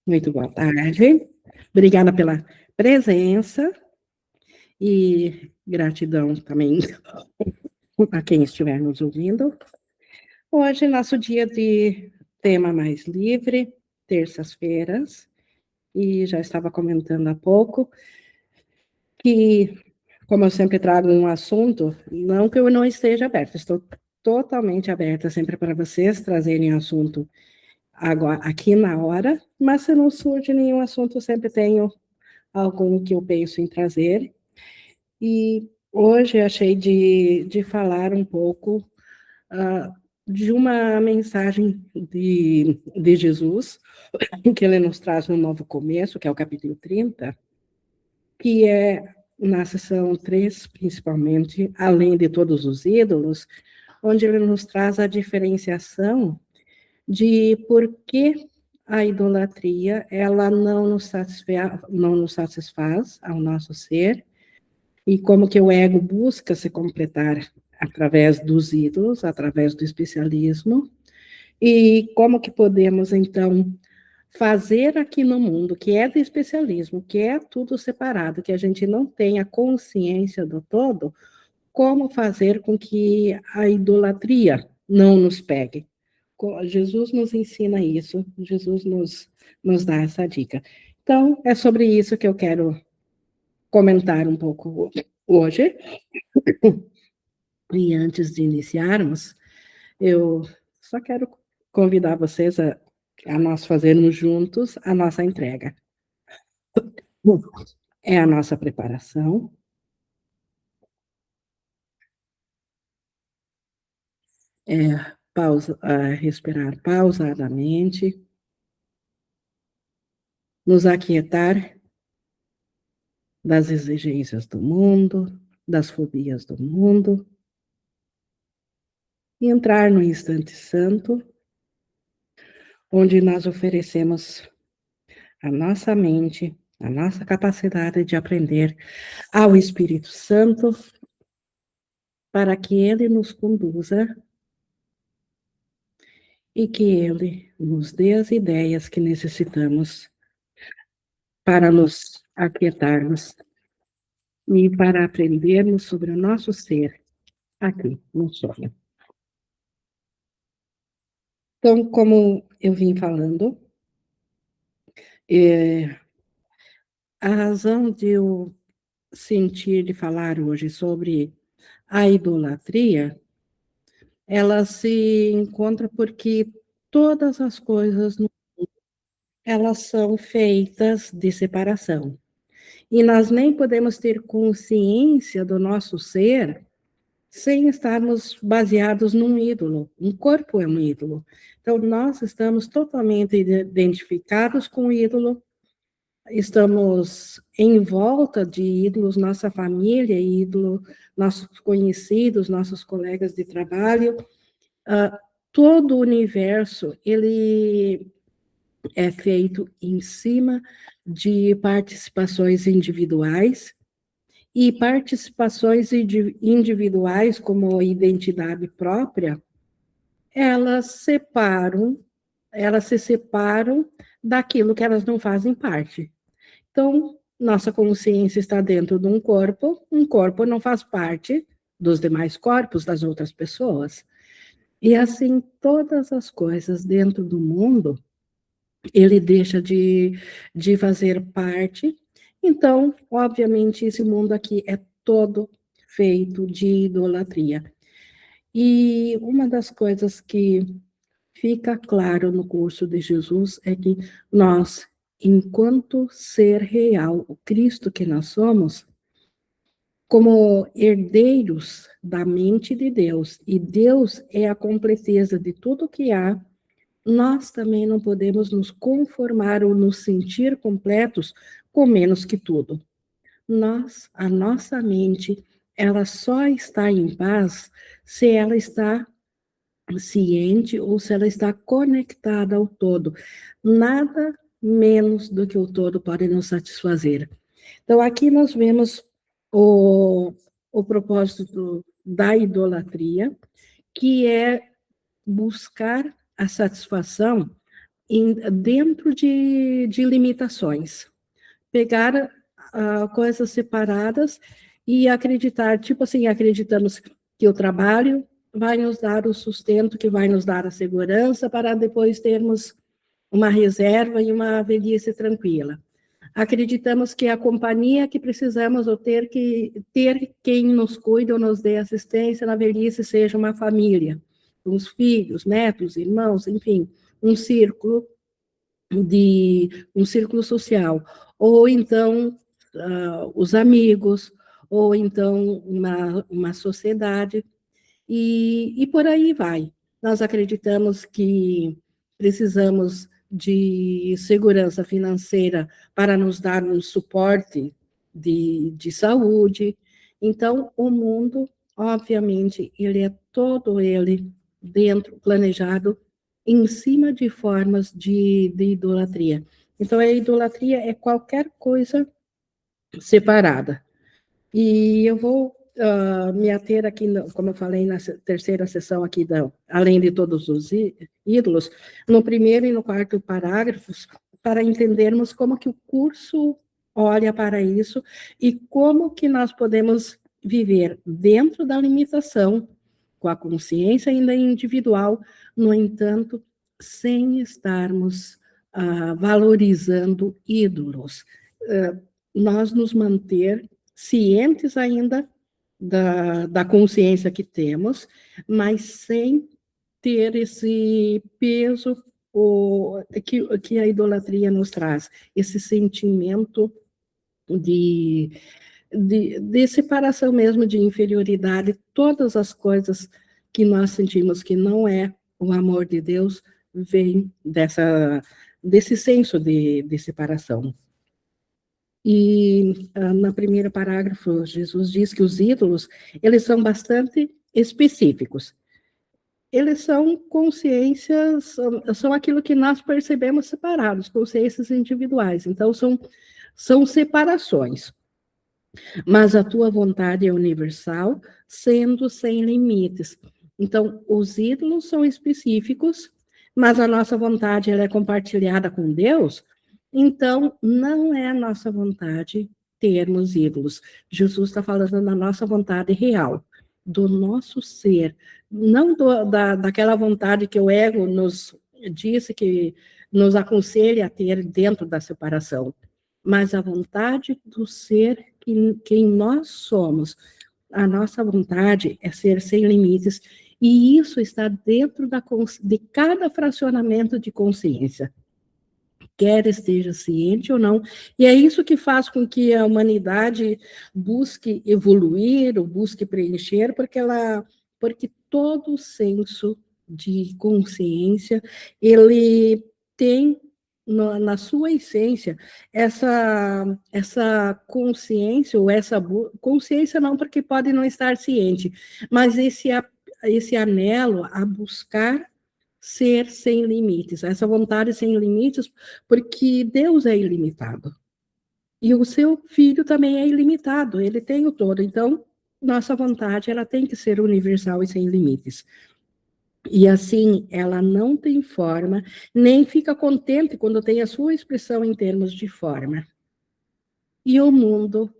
Muito boa tarde. Obrigada pela presença e gratidão também a quem estiver nos ouvindo. Hoje, nosso dia de tema mais livre, terças-feiras, e já estava comentando há pouco que, como eu sempre trago um assunto, não que eu não esteja aberta, estou totalmente aberta sempre para vocês trazerem assunto agora, aqui na hora, mas se não surge nenhum assunto, eu sempre tenho algum que eu penso em trazer. E hoje achei de falar um pouco de uma mensagem de Jesus, que ele nos traz no Novo Começo, que é o capítulo 30, que é na seção 3, principalmente, além de todos os ídolos, onde ele nos traz a diferenciação de por que a idolatria ela não nos satisfaz ao nosso ser, e como que o ego busca se completar através dos ídolos, através do especialismo, e como que podemos, então, fazer aqui no mundo, que é do especialismo, que é tudo separado, que a gente não tenha consciência do todo, como fazer com que a idolatria não nos pegue. Jesus nos ensina isso, Jesus nos dá essa dica. Então, é sobre isso que eu quero comentar um pouco hoje. E antes de iniciarmos, eu só quero convidar vocês a nós fazermos juntos a nossa entrega. É a nossa preparação, respirar pausadamente, nos aquietar das exigências do mundo, das fobias do mundo, e entrar no instante santo, onde nós oferecemos a nossa mente, a nossa capacidade de aprender ao Espírito Santo, para que ele nos conduza e que ele nos dê as ideias que necessitamos para nos aquietarmos e para aprendermos sobre o nosso ser aqui no sonho. Então, como eu vim falando, a razão de eu sentir de falar hoje sobre a idolatria, ela se encontra porque todas as coisas, elas são feitas de separação. E nós nem podemos ter consciência do nosso ser sem estarmos baseados num ídolo. Um corpo é um ídolo. Então, nós estamos totalmente identificados com o ídolo, estamos em volta de ídolos, nossa família é ídolo, nossos conhecidos, nossos colegas de trabalho, todo o universo, ele é feito em cima de participações individuais, e participações individuais, como identidade própria, elas se separam daquilo que elas não fazem parte. Então, nossa consciência está dentro de um corpo não faz parte dos demais corpos das outras pessoas. E assim, todas as coisas dentro do mundo, ele deixa de fazer parte. Então, obviamente, esse mundo aqui é todo feito de idolatria. E uma das coisas que fica claro no curso de Jesus é que nós, enquanto ser real, o Cristo que nós somos, como herdeiros da mente de Deus, e Deus é a completeza de tudo que há, nós também não podemos nos conformar ou nos sentir completos com menos que tudo. A nossa mente, ela só está em paz se ela está ciente ou se ela está conectada ao todo. Nada menos do que o todo pode nos satisfazer. Então, aqui nós vemos o, o propósito da idolatria, que é buscar a satisfação dentro de limitações. Pegar coisas separadas e acreditar, tipo assim, acreditamos que o trabalho vai nos dar o sustento, que vai nos dar a segurança para depois termos uma reserva e uma velhice tranquila. Acreditamos que a companhia que precisamos ou ter quem nos cuide ou nos dê assistência na velhice seja uma família, os filhos, netos, irmãos, enfim, um círculo um círculo social, ou então os amigos, ou então uma sociedade, e por aí vai. Nós acreditamos que precisamos de segurança financeira para nos dar um suporte de saúde. Então, o mundo, obviamente, ele é todo ele dentro, planejado, em cima de formas de idolatria. Então, a idolatria é qualquer coisa separada. E eu vou me ater aqui, como eu falei na terceira sessão aqui, além de todos os ídolos, no primeiro e no quarto parágrafos, para entendermos como que o curso olha para isso e como que nós podemos viver dentro da limitação, com a consciência ainda individual, no entanto, sem estarmos valorizando ídolos. Nós nos manter cientes ainda da consciência que temos, mas sem ter esse peso que a idolatria nos traz, esse sentimento de separação mesmo, de inferioridade, todas as coisas que nós sentimos que não é o amor de Deus, vem desse senso de separação. E no primeiro parágrafo, Jesus diz que os ídolos, eles são bastante específicos. Eles são consciências, são aquilo que nós percebemos separados, consciências individuais. Então, são separações. Mas a tua vontade é universal, sendo sem limites. Então, os ídolos são específicos, mas a nossa vontade ela é compartilhada com Deus, então não é a nossa vontade termos ídolos. Jesus está falando da nossa vontade real, do nosso ser, não daquela vontade que o ego nos disse que nos aconselha a ter dentro da separação, mas a vontade do ser quem nós somos. A nossa vontade é ser sem limites, e isso está dentro de cada fracionamento de consciência, quer esteja ciente ou não, e é isso que faz com que a humanidade busque evoluir, ou busque preencher, porque todo senso de consciência, ele tem na sua essência essa consciência, ou essa consciência não, porque pode não estar ciente, mas esse anelo a buscar ser sem limites, essa vontade sem limites, porque Deus é ilimitado. E o seu filho também é ilimitado, ele tem o todo. Então, nossa vontade, ela tem que ser universal e sem limites. E assim, ela não tem forma, nem fica contente quando tem a sua expressão em termos de forma. E o mundo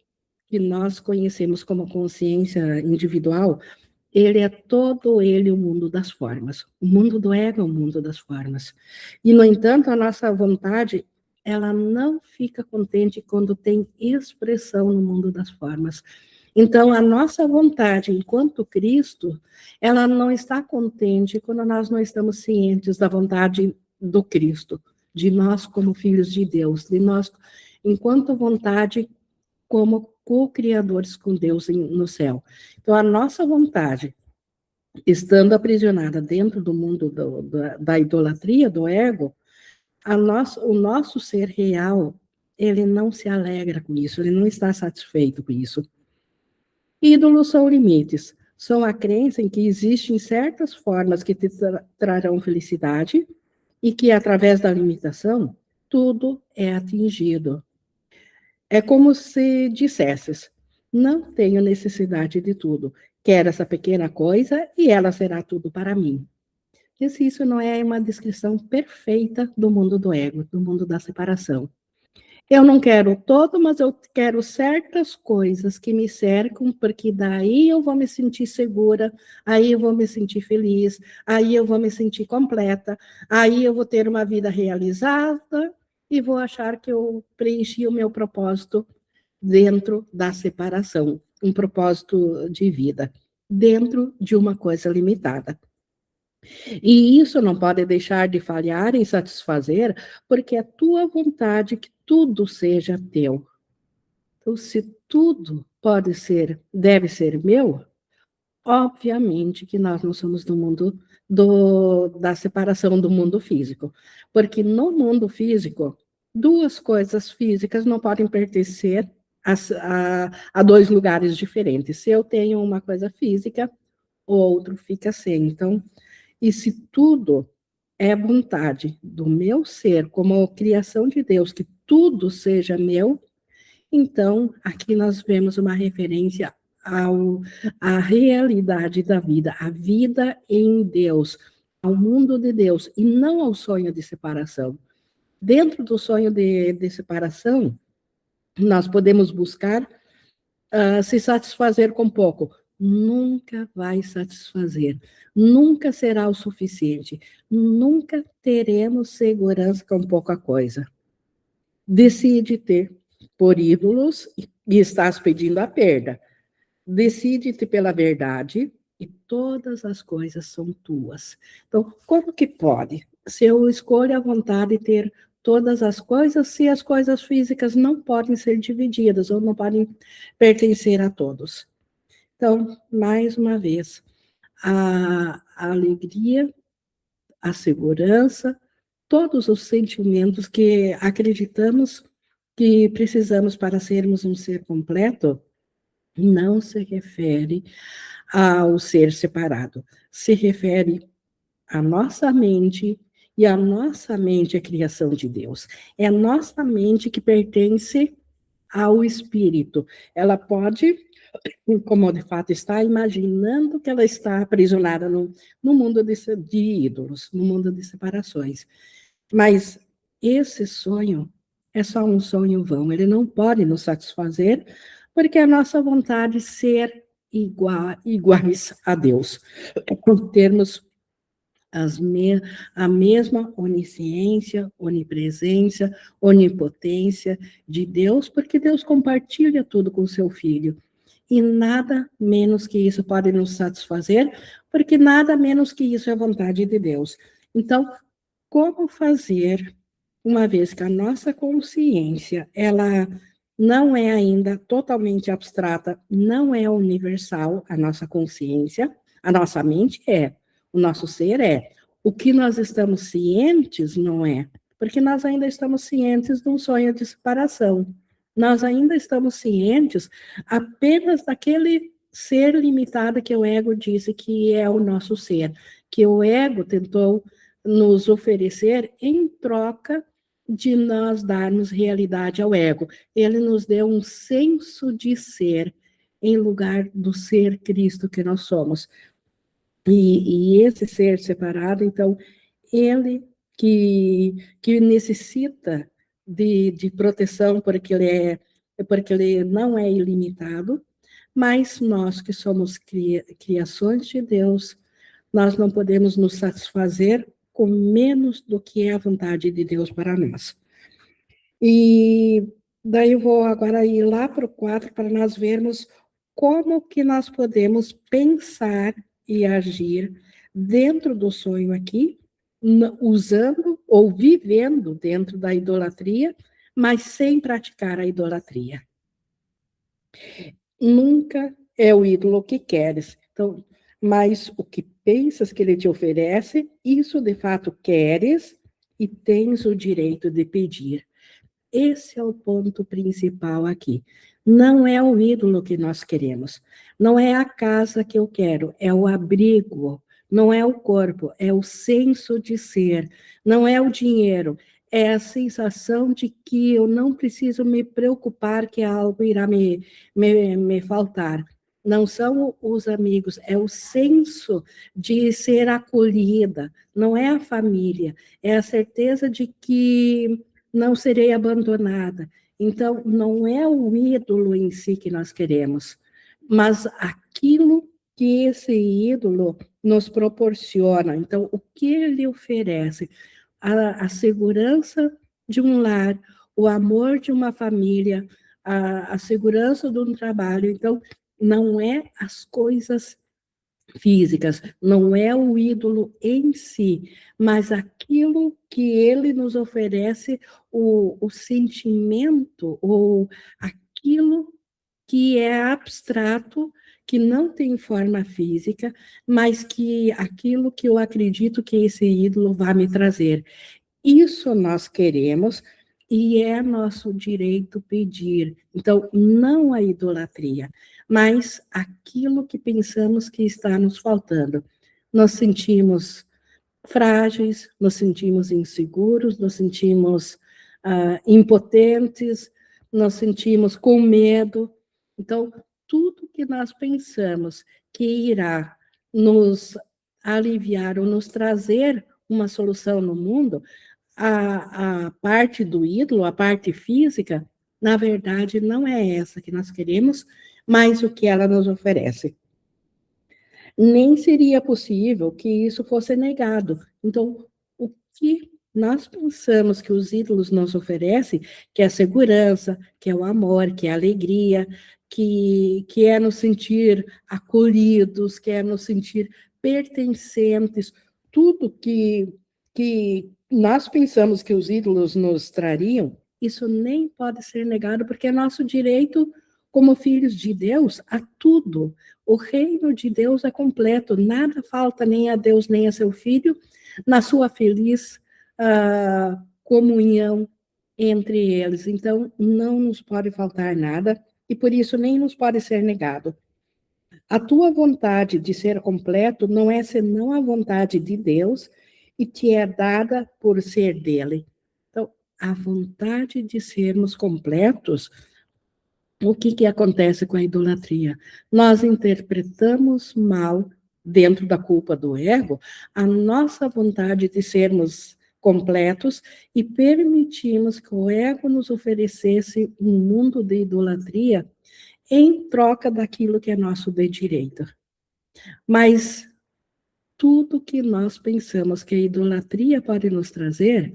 que nós conhecemos como consciência individual, ele é todo ele o mundo das formas. O mundo do ego é o mundo das formas. E, no entanto, a nossa vontade, ela não fica contente quando tem expressão no mundo das formas. Então, a nossa vontade, enquanto Cristo, ela não está contente quando nós não estamos cientes da vontade do Cristo, de nós como filhos de Deus, de nós, enquanto vontade, como co-criadores com Deus no céu. Então, a nossa vontade, estando aprisionada dentro do mundo da idolatria, do ego, o nosso ser real, ele não se alegra com isso, ele não está satisfeito com isso. Ídolos são limites, são a crença em que existem certas formas que te trarão felicidade e que, através da limitação, tudo é atingido. É como se dissesses, não tenho necessidade de tudo, quero essa pequena coisa e ela será tudo para mim. se isso não é uma descrição perfeita do mundo do ego, do mundo da separação. Eu não quero todo, mas eu quero certas coisas que me cercam, porque daí eu vou me sentir segura, aí eu vou me sentir feliz, aí eu vou me sentir completa, aí eu vou ter uma vida realizada e vou achar que eu preenchi o meu propósito dentro da separação, um propósito de vida, dentro de uma coisa limitada. E isso não pode deixar de falhar em satisfazer, porque é tua vontade que tudo seja teu. Então, se tudo pode ser, deve ser meu, obviamente que nós não somos do mundo da separação do mundo físico. Porque no mundo físico, duas coisas físicas não podem pertencer a dois lugares diferentes. Se eu tenho uma coisa física, o outro fica sem. Então, e se tudo é vontade do meu ser, como criação de Deus, que tudo seja meu, então aqui nós vemos uma referência à realidade da vida, a vida em Deus, ao mundo de Deus, e não ao sonho de separação. Dentro do sonho de separação, nós podemos buscar se satisfazer com pouco. Nunca vai satisfazer, nunca será o suficiente, nunca teremos segurança com pouca coisa. Decide ter por ídolos e estás pedindo a perda. Decide-te pela verdade e todas as coisas são tuas. Então, como que pode? Se eu escolho a vontade de ter todas as coisas, se as coisas físicas não podem ser divididas ou não podem pertencer a todos. Então, mais uma vez, a alegria, a segurança, todos os sentimentos que acreditamos que precisamos para sermos um ser completo, não se refere ao ser separado, se refere à nossa mente, e a nossa mente é criação de Deus. É a nossa mente que pertence ao espírito. Ela pode, como de fato está, imaginando que ela está aprisionada no mundo de ídolos, no mundo de separações. Mas esse sonho é só um sonho vão, ele não pode nos satisfazer, porque a nossa vontade é ser iguais a Deus, termos a mesma onisciência, onipresença, onipotência de Deus, porque Deus compartilha tudo com o seu Filho. E nada menos que isso pode nos satisfazer, porque nada menos que isso é vontade de Deus. Então, como fazer, uma vez que a nossa consciência, ela não é ainda totalmente abstrata, não é universal, a nossa consciência, a nossa mente é, o nosso ser é. O que nós estamos cientes não é, porque nós ainda estamos cientes de um sonho de separação. Nós ainda estamos cientes apenas daquele ser limitado que o ego disse que é o nosso ser, que o ego tentou nos oferecer em troca de nós darmos realidade ao ego. Ele nos deu um senso de ser em lugar do ser Cristo que nós somos. E esse ser separado, então, ele que necessita de proteção porque ele não é ilimitado, mas nós que somos criações de Deus, nós não podemos nos satisfazer com menos do que é a vontade de Deus para nós. E daí eu vou agora ir lá para o 4 para nós vermos como que nós podemos pensar e agir dentro do sonho aqui, usando ou vivendo dentro da idolatria, mas sem praticar a idolatria. Nunca é o ídolo que queres. Então, mas o que pensas que ele te oferece, isso de fato queres e tens o direito de pedir. Esse é o ponto principal aqui. Não é o ídolo que nós queremos, não é a casa que eu quero, é o abrigo, não é o corpo, é o senso de ser, não é o dinheiro, é a sensação de que eu não preciso me preocupar que algo irá me faltar. não são os amigos, é o senso de ser acolhida, não é a família, é a certeza de que não serei abandonada. Então, não é o ídolo em si que nós queremos, mas aquilo que esse ídolo nos proporciona. Então, o que ele oferece? A segurança de um lar, o amor de uma família, a segurança de um trabalho. Então, não é as coisas físicas, não é o ídolo em si, mas aquilo que ele nos oferece, o sentimento, ou aquilo que é abstrato, que não tem forma física, mas que aquilo que eu acredito que esse ídolo vai me trazer. Isso nós queremos e é nosso direito pedir. Então, não a idolatria, mas aquilo que pensamos que está nos faltando. Nós sentimos frágeis, nos sentimos inseguros, nos sentimos impotentes, nos sentimos com medo. Então, tudo que nós pensamos que irá nos aliviar ou nos trazer uma solução no mundo, a parte do ídolo, a parte física, na verdade, não é essa que nós queremos, mas o que ela nos oferece. Nem seria possível que isso fosse negado. Então, o que nós pensamos que os ídolos nos oferecem, que é a segurança, que é o amor, que é a alegria, que é nos sentir acolhidos, que é nos sentir pertencentes, tudo que nós pensamos que os ídolos nos trariam, isso nem pode ser negado, porque é nosso direito, como filhos de Deus, a tudo. O reino de Deus é completo, nada falta nem a Deus nem a seu filho, na sua feliz comunhão entre eles. Então, não nos pode faltar nada, e por isso nem nos pode ser negado. A tua vontade de ser completo não é senão a vontade de Deus e te é dada por ser dele. Então, a vontade de sermos completos, o que acontece com a idolatria? Nós interpretamos mal, dentro da culpa do ego, a nossa vontade de sermos completos e permitimos que o ego nos oferecesse um mundo de idolatria em troca daquilo que é nosso de direito. Mas tudo que nós pensamos que a idolatria pode nos trazer,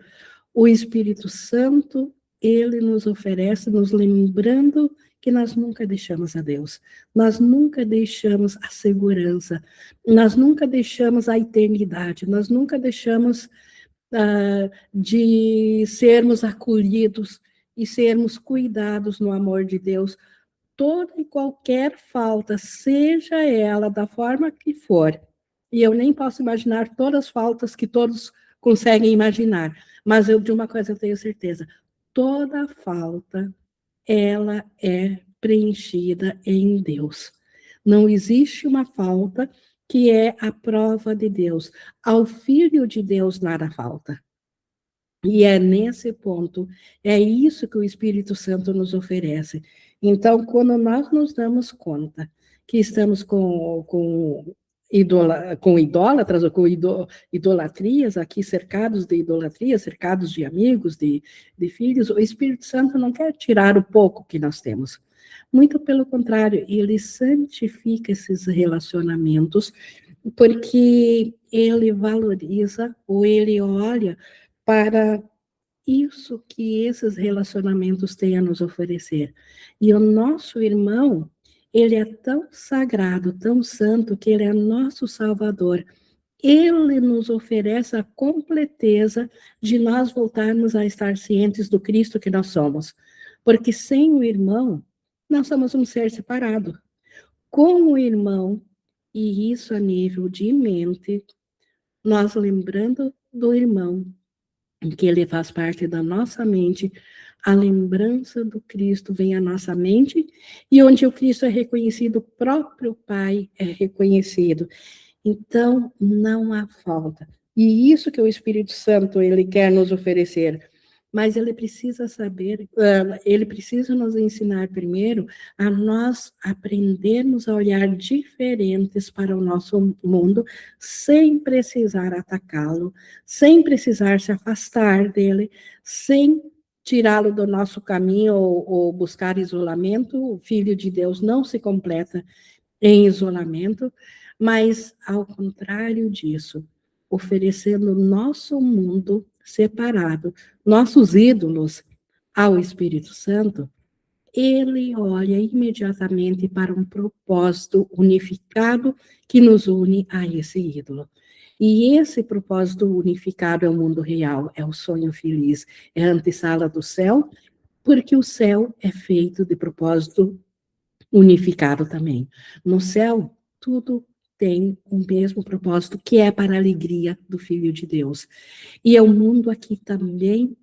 o Espírito Santo, ele nos oferece, nos lembrando que nós nunca deixamos a Deus, nós nunca deixamos a segurança, nós nunca deixamos a eternidade, nós nunca deixamos de sermos acolhidos e sermos cuidados no amor de Deus. Toda e qualquer falta, seja ela da forma que for, e eu nem posso imaginar todas as faltas que todos conseguem imaginar, mas eu de uma coisa eu tenho certeza, toda falta, ela é preenchida em Deus. Não existe uma falta que é a prova de Deus. Ao Filho de Deus nada falta. E é nesse ponto, é isso que o Espírito Santo nos oferece. Então, quando nós nos damos conta que estamos com idólatras ou com idolatrias, aqui cercados de idolatria, cercados de amigos, de filhos, o Espírito Santo não quer tirar o pouco que nós temos. Muito pelo contrário, ele santifica esses relacionamentos, porque ele valoriza ou ele olha para isso que esses relacionamentos têm a nos oferecer. E o nosso irmão, ele é tão sagrado, tão santo, que ele é nosso Salvador. Ele nos oferece a completeza de nós voltarmos a estar cientes do Cristo que nós somos. Porque sem o irmão, nós somos um ser separado. Com o irmão, e isso a nível de mente, nós lembrando do irmão, que ele faz parte da nossa mente, a lembrança do Cristo vem à nossa mente, e onde o Cristo é reconhecido, o próprio Pai é reconhecido. Então, não há falta. E isso que o Espírito Santo ele quer nos oferecer. mas ele precisa saber, ele precisa nos ensinar primeiro a nós aprendermos a olhar diferentes para o nosso mundo, sem precisar atacá-lo, sem precisar se afastar dele, sem tirá-lo do nosso caminho ou buscar isolamento. O Filho de Deus não se completa em isolamento, mas, ao contrário disso, oferecendo nosso mundo separado, nossos ídolos ao Espírito Santo, ele olha imediatamente para um propósito unificado que nos une a esse ídolo. E esse propósito unificado é o mundo real, é o sonho feliz, é a antessala do céu, porque o céu é feito de propósito unificado também. No céu, tudo tem o mesmo propósito, que é para a alegria do Filho de Deus. E o mundo aqui também,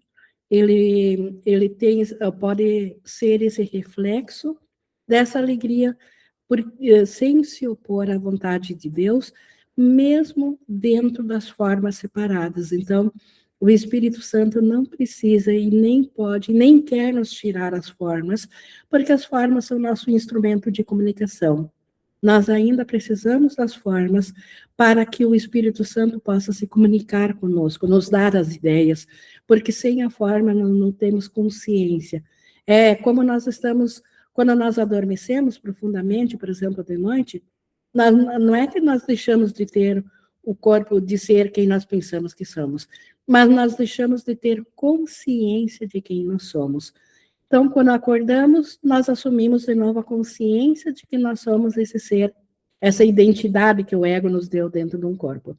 ele tem, pode ser esse reflexo dessa alegria, sem se opor à vontade de Deus, mesmo dentro das formas separadas. Então, o Espírito Santo não precisa e nem pode, nem quer nos tirar as formas, porque as formas são nosso instrumento de comunicação. Nós ainda precisamos das formas para que o Espírito Santo possa se comunicar conosco, nos dar as ideias, porque sem a forma não temos consciência. É como nós estamos, quando nós adormecemos profundamente, por exemplo, de noite, não é que nós deixamos de ter o corpo de ser quem nós pensamos que somos, mas nós deixamos de ter consciência de quem nós somos. Então, quando acordamos, nós assumimos de novo a consciência de que nós somos esse ser, essa identidade que o ego nos deu dentro de um corpo.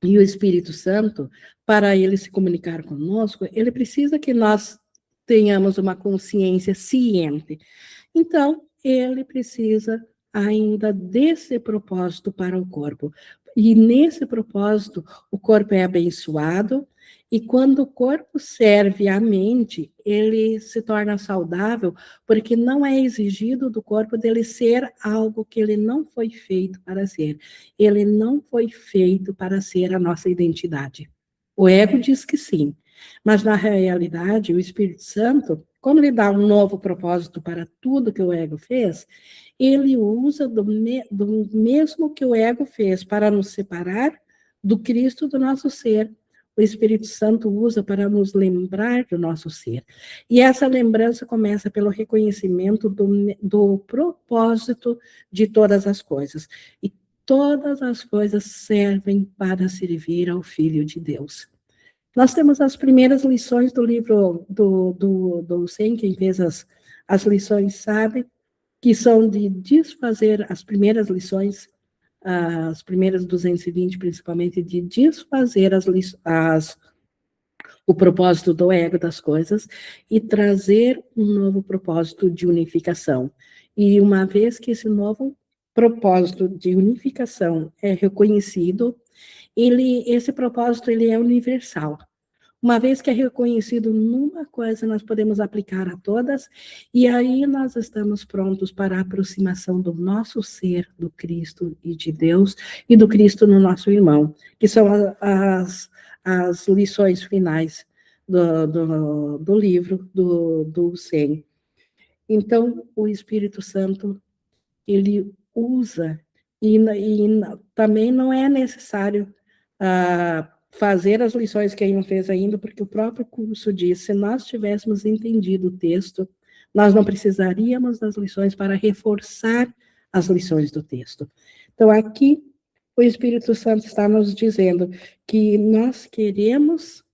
E o Espírito Santo, para ele se comunicar conosco, ele precisa que nós tenhamos uma consciência ciente. Então, ele precisa ainda desse propósito para o corpo. E nesse propósito, o corpo é abençoado, e quando o corpo serve à mente, ele se torna saudável, porque não é exigido do corpo dele ser algo que ele não foi feito para ser. Ele não foi feito para ser a nossa identidade. O ego diz que sim, mas na realidade, o Espírito Santo, como ele dá um novo propósito para tudo que o ego fez, ele usa do mesmo que o ego fez para nos separar do Cristo do nosso ser. O Espírito Santo usa para nos lembrar do nosso ser. E essa lembrança começa pelo reconhecimento do propósito de todas as coisas. E todas as coisas servem para servir ao Filho de Deus. Nós temos as primeiras lições do livro do Sen, quem fez as lições sabe, que são de desfazer as primeiras lições, as primeiras 220, principalmente, de desfazer o propósito do ego das coisas e trazer um novo propósito de unificação. E uma vez que esse novo propósito de unificação é reconhecido, esse propósito ele é universal. Uma vez que é reconhecido numa coisa, nós podemos aplicar a todas, e aí nós estamos prontos para a aproximação do nosso ser, do Cristo e de Deus, e do Cristo no nosso irmão, que são as lições finais do livro do Sen. Então, o Espírito Santo, ele usa, e também não é necessário fazer as lições que ele não fez ainda, porque o próprio curso diz, se nós tivéssemos entendido o texto, nós não precisaríamos das lições para reforçar as lições do texto. Então, aqui, o Espírito Santo está nos dizendo que nós queremos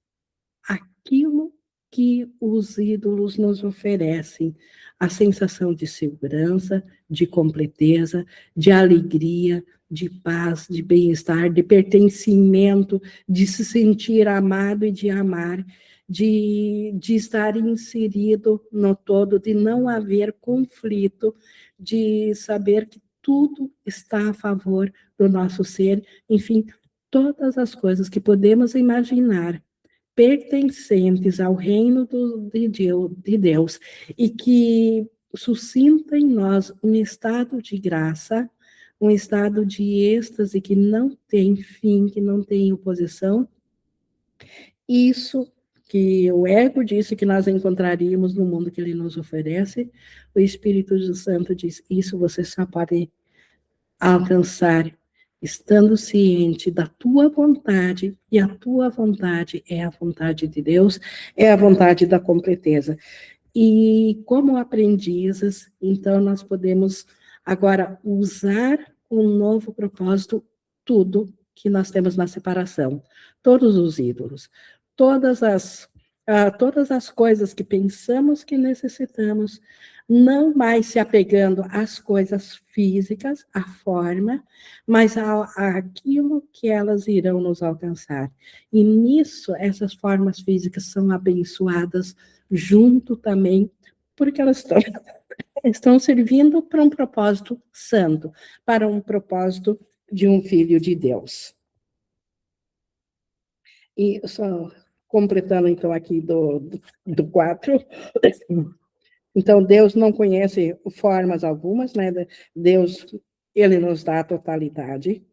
aquilo que os ídolos nos oferecem, a sensação de segurança, de completeza, de alegria, de paz, de bem-estar, de pertencimento, de se sentir amado e de amar, de estar inserido no todo, de não haver conflito, de saber que tudo está a favor do nosso ser, enfim, todas as coisas que podemos imaginar pertencentes ao reino de Deus e que suscita em nós um estado de graça, um estado de êxtase que não tem fim, que não tem oposição. Isso que o ego disse que nós encontraríamos no mundo que ele nos oferece, o Espírito Santo diz, isso você só pode alcançar estando ciente da tua vontade, e a tua vontade é a vontade de Deus, é a vontade da completeza. E como aprendizes, então nós podemos agora usar um novo propósito, tudo que nós temos na separação, todos os ídolos, todas as coisas que pensamos que necessitamos, não mais se apegando às coisas físicas, à forma, mas àquilo que elas irão nos alcançar. E nisso, essas formas físicas são abençoadas junto também, porque elas estão servindo para um propósito santo, para um propósito de um filho de Deus. E só completando, então, aqui do 4. Então, Deus não conhece formas algumas, né? Deus, ele nos dá a totalidade.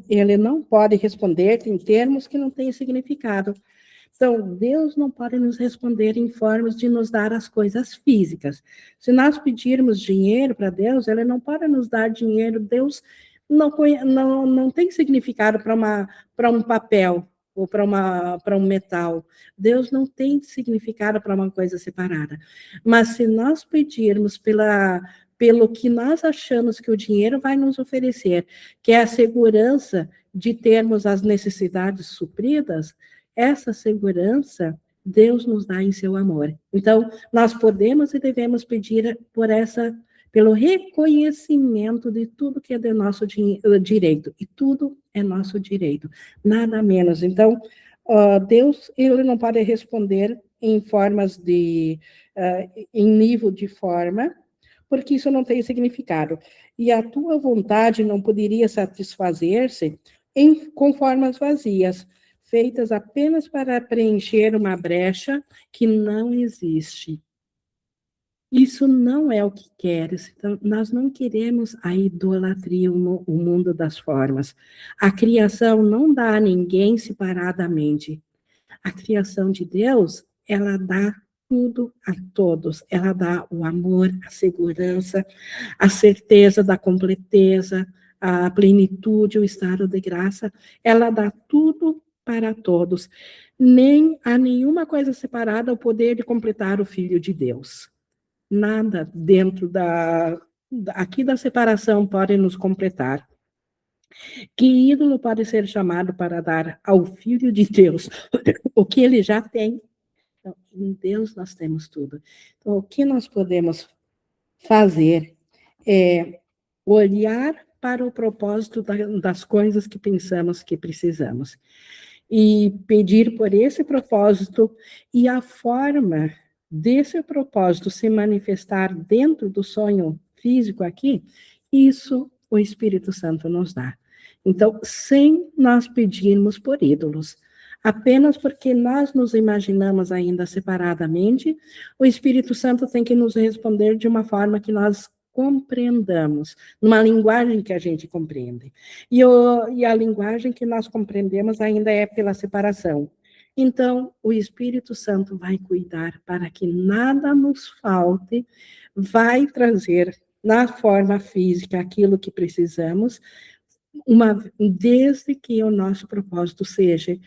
Ele não pode responder em termos que não têm significado. Então, Deus não pode nos responder em formas de nos dar as coisas físicas. Se nós pedirmos dinheiro para Deus, ele não pode nos dar dinheiro. Deus não tem significado para um papel ou para um metal. Deus não tem significado para uma coisa separada. Mas se nós pedirmos pelo que nós achamos que o dinheiro vai nos oferecer, que é a segurança de termos as necessidades supridas, essa segurança Deus nos dá em seu amor. Então, nós podemos e devemos pedir pelo reconhecimento de tudo que é de nosso direito, e tudo é nosso direito, nada menos. Então, Deus, ele não pode responder em em nível de forma, porque isso não tem significado. E a tua vontade não poderia satisfazer-se com formas vazias, feitas apenas para preencher uma brecha que não existe. Isso não é o que queres. Então, nós não queremos a idolatria, o mundo das formas. A criação não dá a ninguém separadamente. A criação de Deus, ela dá tudo a todos. Ela dá o amor, a segurança, a certeza da completeza, a plenitude, o estado de graça. Ela dá tudo para todos. Nem a nenhuma coisa separada o poder de completar o Filho de Deus. Nada dentro aqui da separação pode nos completar. Que ídolo pode ser chamado para dar ao Filho de Deus o que ele já tem? Então, em Deus nós temos tudo. Então, o que nós podemos fazer é olhar para o propósito das coisas que pensamos que precisamos e pedir por esse propósito, e a forma desse propósito se manifestar dentro do sonho físico aqui, isso o Espírito Santo nos dá. Então, sem nós pedirmos por ídolos, apenas porque nós nos imaginamos ainda separadamente, o Espírito Santo tem que nos responder de uma forma que nós compreendamos, numa linguagem que a gente compreende. E a linguagem que nós compreendemos ainda é pela separação. Então, o Espírito Santo vai cuidar para que nada nos falte, vai trazer na forma física aquilo que precisamos, desde que o nosso propósito seja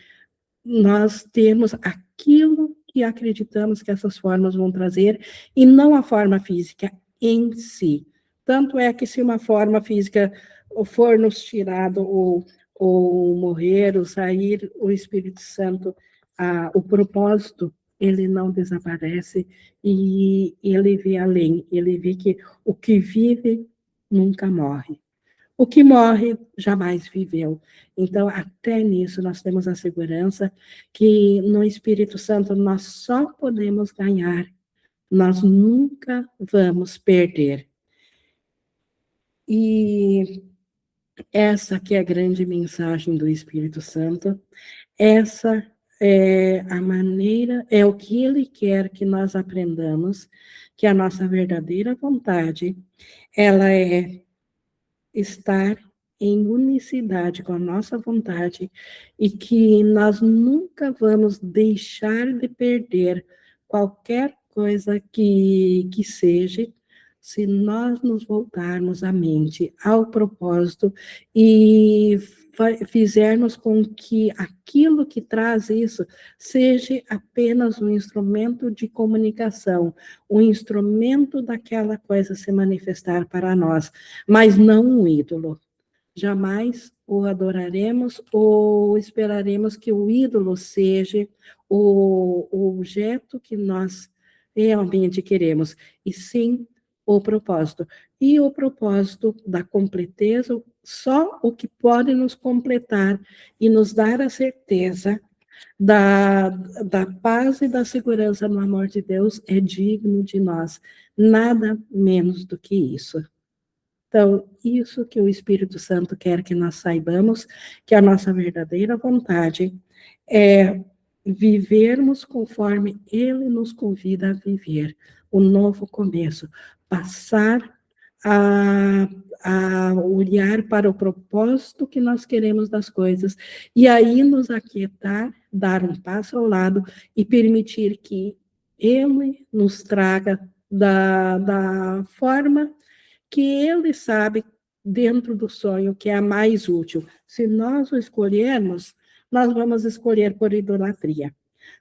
nós termos aquilo que acreditamos que essas formas vão trazer, e não a forma física em si. Tanto é que se uma forma física for nos tirado, ou morrer, ou sair, o Espírito Santo, o propósito, ele não desaparece, e ele vê além, ele vê que o que vive nunca morre. O que morre jamais viveu. Então, até nisso, nós temos a segurança que no Espírito Santo nós só podemos ganhar, nós nunca vamos perder. E essa que é a grande mensagem do Espírito Santo, essa é a maneira, é o que ele quer que nós aprendamos, que a nossa verdadeira vontade, ela é estar em unicidade com a nossa vontade e que nós nunca vamos deixar de perder qualquer coisa que seja, se nós nos voltarmos a mente ao propósito e fizermos com que aquilo que traz isso seja apenas um instrumento de comunicação, um instrumento daquela coisa se manifestar para nós, mas não um ídolo. Jamais o adoraremos ou esperaremos que o ídolo seja o objeto que nós realmente queremos, e sim o propósito. E o propósito da completeza, só o que pode nos completar e nos dar a certeza da paz e da segurança no amor de Deus é digno de nós, nada menos do que isso. Então, isso que o Espírito Santo quer que nós saibamos, que a nossa verdadeira vontade é vivermos conforme Ele nos convida a viver, o novo começo, passar a, a olhar para o propósito que nós queremos das coisas, e aí nos aquietar, dar um passo ao lado e permitir que Ele nos traga da forma que ele sabe dentro do sonho que é a mais útil. Se nós o escolhermos, nós vamos escolher por idolatria.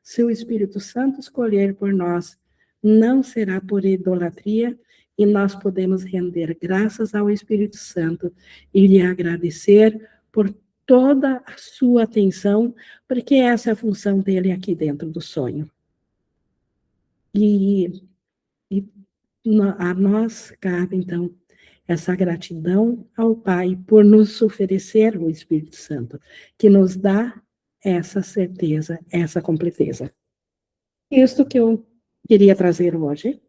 Se o Espírito Santo escolher por nós, não será por idolatria, e nós podemos render graças ao Espírito Santo e lhe agradecer por toda a sua atenção, porque essa é a função dele aqui dentro do sonho. E a nós cabe, então, essa gratidão ao Pai por nos oferecer o Espírito Santo, que nos dá essa certeza, essa completeza. Isso que eu queria trazer hoje.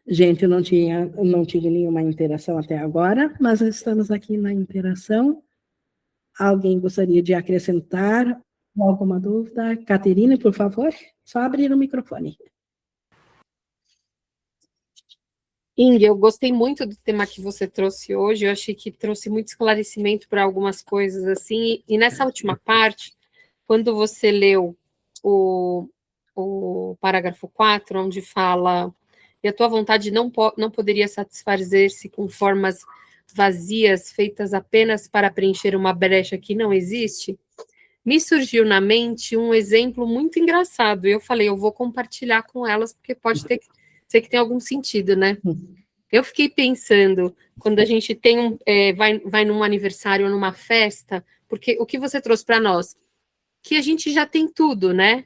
Gente, eu não tive nenhuma interação até agora, mas estamos aqui na interação. Alguém gostaria de acrescentar alguma dúvida? Caterine, por favor, só abrir o microfone. Ing, eu gostei muito do tema que você trouxe hoje, eu achei que trouxe muito esclarecimento para algumas coisas, assim, e nessa última parte, quando você leu o parágrafo 4, onde fala, e a tua vontade não poderia satisfazer-se com formas vazias, feitas apenas para preencher uma brecha que não existe, me surgiu na mente um exemplo muito engraçado, e eu falei, eu vou compartilhar com elas, porque pode ser que tem algum sentido, né? Eu fiquei pensando, quando a gente tem vai num aniversário ou numa festa, porque o que você trouxe para nós? Que a gente já tem tudo, né?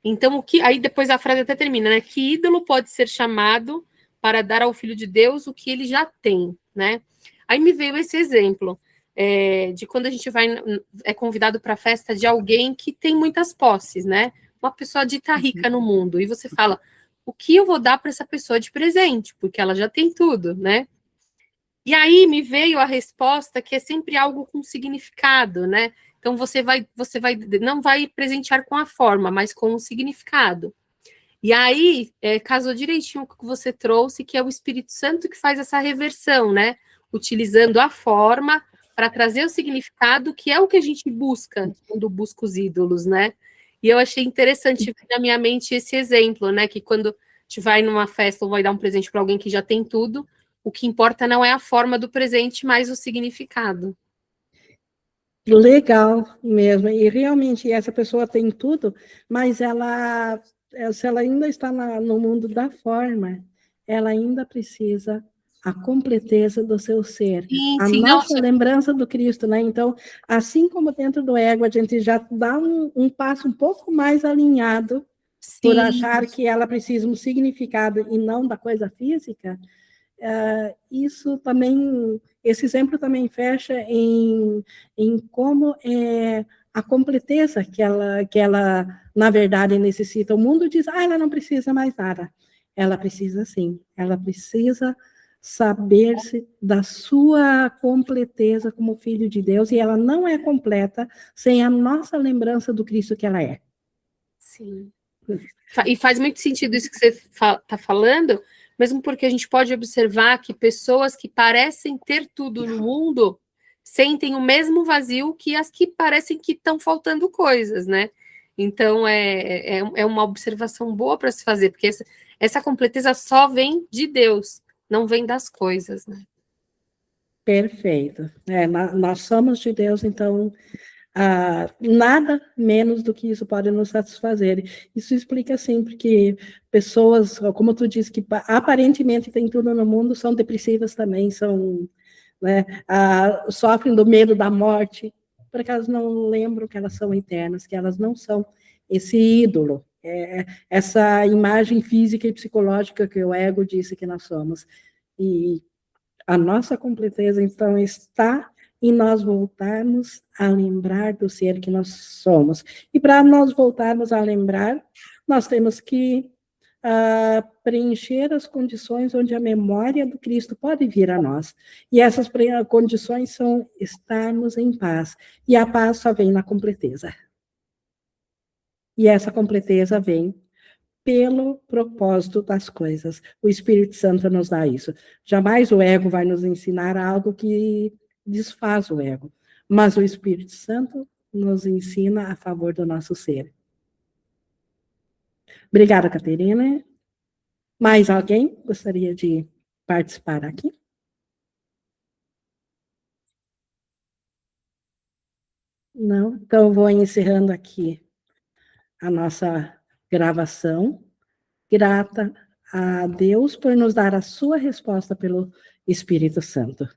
Então, aí depois a frase até termina, né? Que ídolo pode ser chamado para dar ao Filho de Deus o que ele já tem, né? Aí me veio esse exemplo de quando a gente é convidado para a festa de alguém que tem muitas posses, né? Uma pessoa dita rica no mundo, e você fala, o que eu vou dar para essa pessoa de presente? Porque ela já tem tudo, né? E aí me veio a resposta que é sempre algo com significado, né? Então você não vai presentear com a forma, mas com o significado. E aí casou direitinho com o que você trouxe, que é o Espírito Santo que faz essa reversão, né? Utilizando a forma para trazer o significado, que é o que a gente busca quando busca os ídolos, né? E eu achei interessante ver na minha mente esse exemplo, né? Que quando a gente vai numa festa ou vai dar um presente para alguém que já tem tudo, o que importa não é a forma do presente, mas o significado. Legal mesmo, e realmente essa pessoa tem tudo, mas se ela ainda está no mundo da forma, ela ainda precisa a completeza do seu ser, a Sim, nossa lembrança do Cristo, né? Então, assim como dentro do ego a gente já dá um passo um pouco mais alinhado, por achar que ela precisa um significado e não da coisa física, isso também, esse exemplo também fecha em como a completeza que ela, na verdade, necessita. O mundo diz, ela não precisa mais nada. Ela precisa sim, ela precisa saber-se da sua completeza como filho de Deus, e ela não é completa sem a nossa lembrança do Cristo que ela é. Sim. E faz muito sentido isso que você está falando, mesmo porque a gente pode observar que pessoas que parecem ter tudo no mundo sentem o mesmo vazio que as que parecem que estão faltando coisas, né? Então, é uma observação boa para se fazer, porque essa completeza só vem de Deus, não vem das coisas, né? Perfeito. Nós somos de Deus, então nada menos do que isso pode nos satisfazer. Isso explica sempre que pessoas, como tu disse, que aparentemente têm tudo no mundo, são depressivas também, são, né, sofrem do medo da morte, porque elas não lembram que elas são eternas, que elas não são esse ídolo, essa imagem física e psicológica que o ego disse que nós somos. E a nossa completeza, então, está em nós voltarmos a lembrar do ser que nós somos. E para nós voltarmos a lembrar, nós temos que preencher as condições onde a memória do Cristo pode vir a nós. E essas condições são estarmos em paz. E a paz só vem na completeza. E essa completeza vem pelo propósito das coisas. O Espírito Santo nos dá isso. Jamais o ego vai nos ensinar algo que desfaz o ego, mas o Espírito Santo nos ensina a favor do nosso ser. Obrigada, Caterina. Mais alguém gostaria de participar aqui? Não? Então, eu vou encerrando aqui a nossa gravação. Grata a Deus por nos dar a sua resposta pelo Espírito Santo.